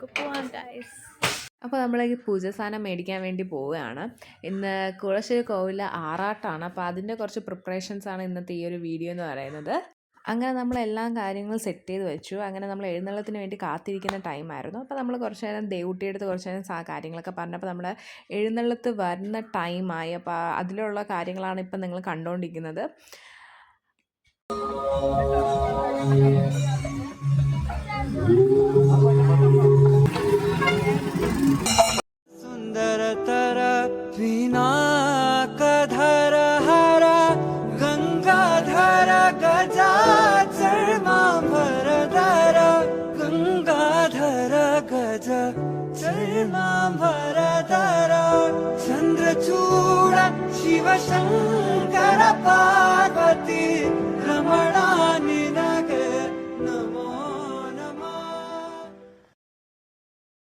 നമുക്ക് പോവാം ഗൈസ്. അപ്പോൾ നമ്മൾ ഈ പൂജ സാധനം മേടിക്കാൻ വേണ്ടി പോവുകയാണ്. ഇന്ന് കുളശ്ശേരി കോവിലിലെ ആറാട്ടാണ്. അപ്പോൾ അതിൻ്റെ കുറച്ച് പ്രിപ്പറേഷൻസാണ് ഇന്നത്തെ ഈ ഒരു വീഡിയോ എന്ന് പറയുന്നത്. അങ്ങനെ നമ്മളെല്ലാ കാര്യങ്ങളും സെറ്റ് ചെയ്ത് വെച്ചു. അങ്ങനെ നമ്മൾ എഴുന്നള്ളത്തിന് വേണ്ടി കാത്തിരിക്കുന്ന ടൈമായിരുന്നു. അപ്പോൾ നമ്മൾ കുറച്ച് നേരം ദേവൂട്ടിയെടുത്ത് കുറച്ച് നേരം കാര്യങ്ങളൊക്കെ പറഞ്ഞപ്പോൾ നമ്മൾ എഴുന്നള്ളത്ത് വരുന്ന ടൈമായി. അപ്പോൾ അതിലുള്ള കാര്യങ്ങളാണ് ഇപ്പം നിങ്ങൾ കണ്ടുകൊണ്ടിരിക്കുന്നത്. सुंदरतर विनाकधर हर गंगाधर गजाचर्मांबरधर गंगाधर गज चर्मांबरधर चंद्रचूड़ शिवशंकर पार्वती